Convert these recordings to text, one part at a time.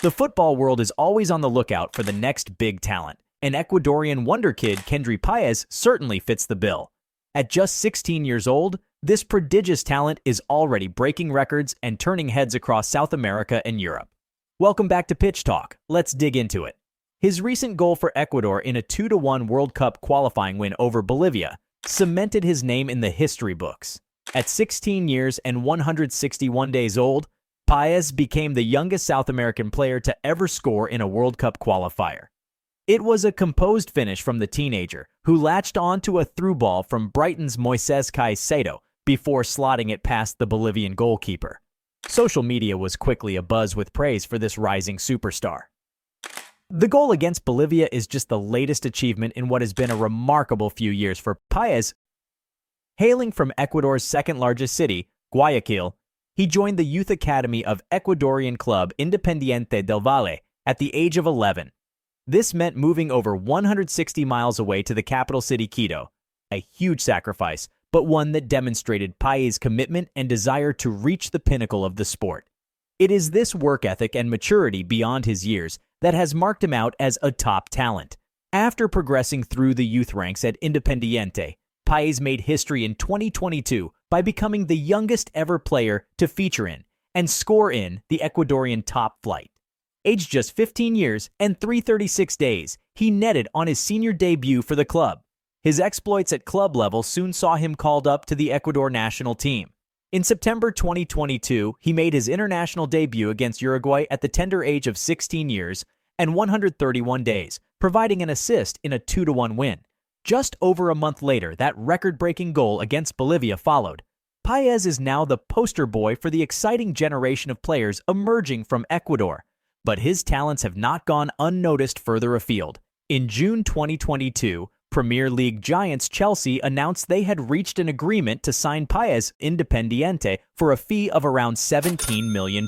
The football world is always on the lookout for the next big talent, and Ecuadorian wonder kid Kendry Páez certainly fits the bill. At just 16 years old, this prodigious talent is already breaking records and turning heads across South America and Europe. Welcome back to Pitch Talk. Let's dig into it. His recent goal for Ecuador in a 2-1 World Cup qualifying win over Bolivia cemented his name in the history books. At 16 years and 161 days old, Paez became the youngest South American player to ever score in a World Cup qualifier. It was a composed finish from the teenager, who latched onto a through ball from Brighton's Moises Caicedo before slotting it past the Bolivian goalkeeper. Social media was quickly abuzz with praise for this rising superstar. The goal against Bolivia is just the latest achievement in what has been a remarkable few years for Paez. Hailing from Ecuador's second-largest city, Guayaquil, he joined the youth academy of Ecuadorian club Independiente del Valle at the age of 11. This meant moving over 160 miles away to the capital city Quito, a huge sacrifice, but one that demonstrated Paez's commitment and desire to reach the pinnacle of the sport. It is this work ethic and maturity beyond his years that has marked him out as a top talent. After progressing through the youth ranks at Independiente, Paez made history in 2022 by becoming the youngest ever player to feature in and score in the Ecuadorian top flight. Aged just 15 years and 336 days, he netted on his senior debut for the club. His exploits at club level soon saw him called up to the Ecuador national team. In September 2022, he made his international debut against Uruguay at the tender age of 16 years and 131 days, providing an assist in a 2-1 win. Just over a month later, that record-breaking goal against Bolivia followed. Paez is now the poster boy for the exciting generation of players emerging from Ecuador. But his talents have not gone unnoticed further afield. In June 2022, Premier League giants Chelsea announced they had reached an agreement to sign Paez Independiente for a fee of around £17 million.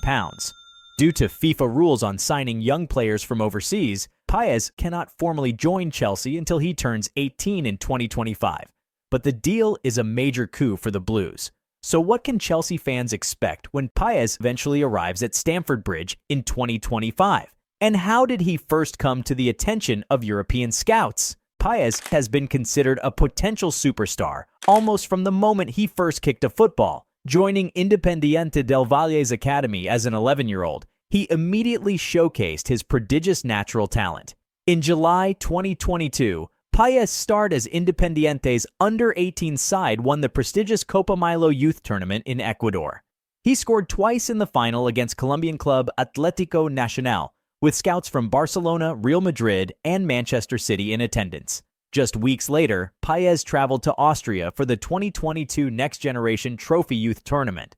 Due to FIFA rules on signing young players from overseas, Paez cannot formally join Chelsea until he turns 18 in 2025. But the deal is a major coup for the Blues. So what can Chelsea fans expect when Paez eventually arrives at Stamford Bridge in 2025? And how did he first come to the attention of European scouts? Paez has been considered a potential superstar almost from the moment he first kicked a football. Joining Independiente del Valle's academy as an 11-year-old, he immediately showcased his prodigious natural talent. In July 2022, Paez starred as Independiente's under-18 side won the prestigious Copa Milo youth tournament in Ecuador. He scored twice in the final against Colombian club Atlético Nacional, with scouts from Barcelona, Real Madrid, and Manchester City in attendance. Just weeks later, Paez traveled to Austria for the 2022 Next Generation Trophy Youth Tournament.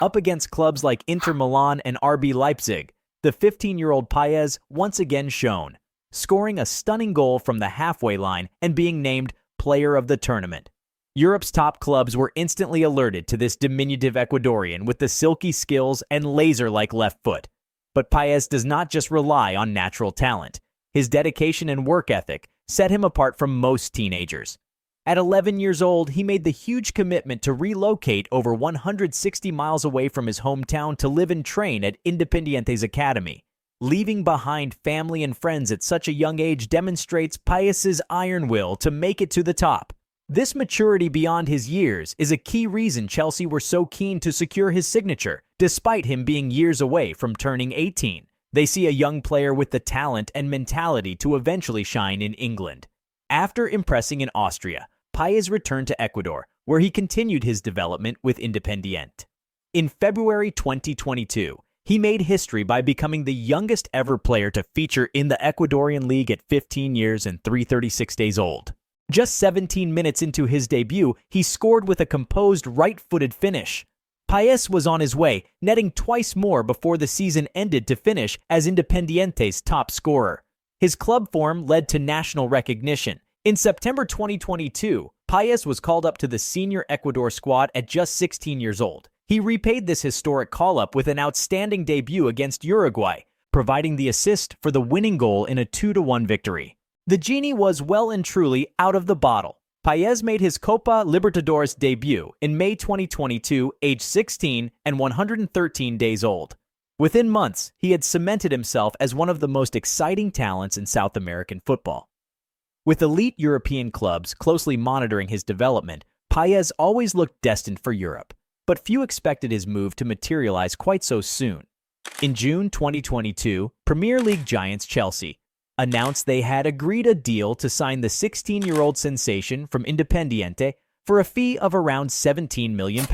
Up against clubs like Inter Milan and RB Leipzig, the 15-year-old Paez once again shone, scoring a stunning goal from the halfway line and being named Player of the Tournament. Europe's top clubs were instantly alerted to this diminutive Ecuadorian with the silky skills and laser-like left foot. But Paez does not just rely on natural talent. His dedication and work ethic set him apart from most teenagers. At 11 years old, he made the huge commitment to relocate over 160 miles away from his hometown to live and train at Independiente's academy. Leaving behind family and friends at such a young age demonstrates Paez's iron will to make it to the top. This maturity beyond his years is a key reason Chelsea were so keen to secure his signature, despite him being years away from turning 18. They see a young player with the talent and mentality to eventually shine in England. After impressing in Austria, Paez returned to Ecuador, where he continued his development with Independiente. In February 2022, he made history by becoming the youngest ever player to feature in the Ecuadorian league at 15 years and 336 days old. Just 17 minutes into his debut, he scored with a composed right-footed finish. Paez was on his way, netting twice more before the season ended to finish as Independiente's top scorer. His club form led to national recognition. In September 2022, Paez was called up to the senior Ecuador squad at just 16 years old. He repaid this historic call-up with an outstanding debut against Uruguay, providing the assist for the winning goal in a 2-1 victory. The genie was well and truly out of the bottle. Paez made his Copa Libertadores debut in May 2022, age 16 and 113 days old. Within months, he had cemented himself as one of the most exciting talents in South American football. With elite European clubs closely monitoring his development, Páez always looked destined for Europe, but few expected his move to materialize quite so soon. In June 2022, Premier League giants Chelsea announced they had agreed a deal to sign the 16-year-old sensation from Independiente for a fee of around £17 million.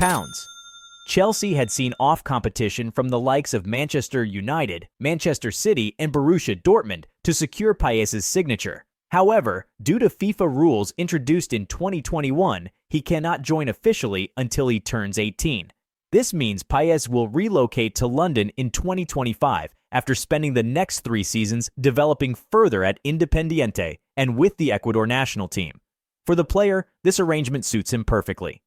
Chelsea had seen off competition from the likes of Manchester United, Manchester City, and Borussia Dortmund to secure Páez's signature. However, due to FIFA rules introduced in 2021, he cannot join officially until he turns 18. This means Páez will relocate to London in 2025 after spending the next 3 seasons developing further at Independiente and with the Ecuador national team. For the player, this arrangement suits him perfectly.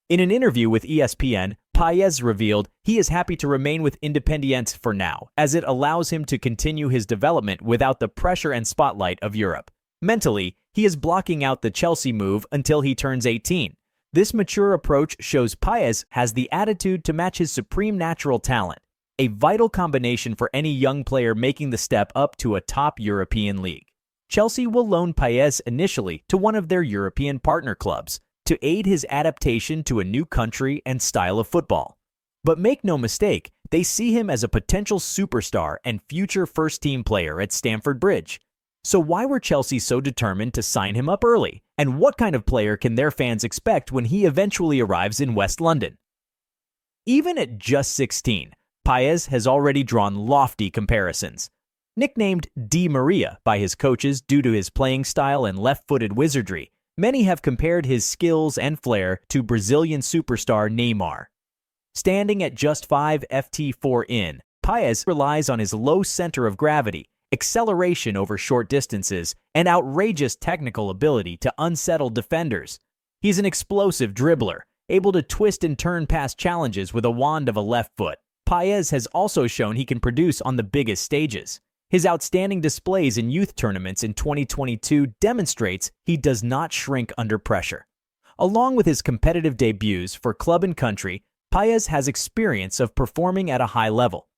In an interview with ESPN, Páez revealed he is happy to remain with Independiente for now, as it allows him to continue his development without the pressure and spotlight of Europe. Mentally, he is blocking out the Chelsea move until he turns 18. This mature approach shows Páez has the attitude to match his supreme natural talent, a vital combination for any young player making the step up to a top European league. Chelsea will loan Páez initially to one of their European partner clubs to aid his adaptation to a new country and style of football. But make no mistake, they see him as a potential superstar and future first-team player at Stamford Bridge. So why were Chelsea so determined to sign him up early? And what kind of player can their fans expect when he eventually arrives in West London? Even at just 16, Páez has already drawn lofty comparisons. Nicknamed Di Maria by his coaches due to his playing style and left-footed wizardry, many have compared his skills and flair to Brazilian superstar Neymar. Standing at just 5'4" in, Páez relies on his low center of gravity, acceleration over short distances, and outrageous technical ability to unsettle defenders. He's an explosive dribbler, able to twist and turn past challenges with a wand of a left foot. Páez has also shown he can produce on the biggest stages. His outstanding displays in youth tournaments in 2022 demonstrates he does not shrink under pressure. Along with his competitive debuts for club and country, Páez has experience of performing at a high level.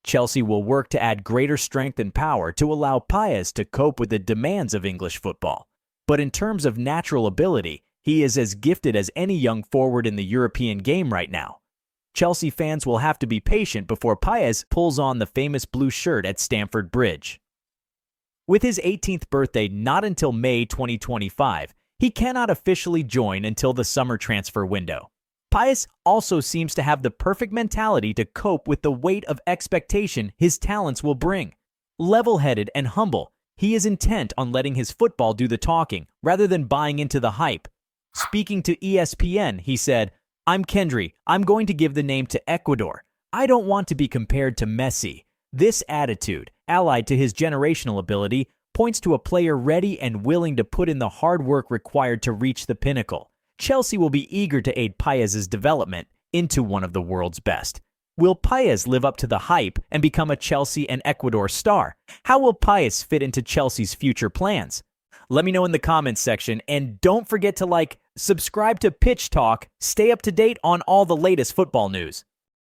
Chelsea will work to add greater strength and power to allow Páez to cope with the demands of English football. But in terms of natural ability, he is as gifted as any young forward in the European game right now. Chelsea fans will have to be patient before Páez pulls on the famous blue shirt at Stamford Bridge. With his 18th birthday not until May 2025, he cannot officially join until the summer transfer window. Páez also seems to have the perfect mentality to cope with the weight of expectation his talents will bring. Level-headed and humble, he is intent on letting his football do the talking rather than buying into the hype. Speaking to ESPN, he said, "I'm Kendry. I'm going to give the name to Ecuador. I don't want to be compared to Messi." This attitude, allied to his generational ability, points to a player ready and willing to put in the hard work required to reach the pinnacle. Chelsea will be eager to aid Páez's development into one of the world's best. Will Páez live up to the hype and become a Chelsea and Ecuador star? How will Páez fit into Chelsea's future plans? Let me know in the comments section, and don't forget to subscribe to Pitch Talk, stay up to date on all the latest football news.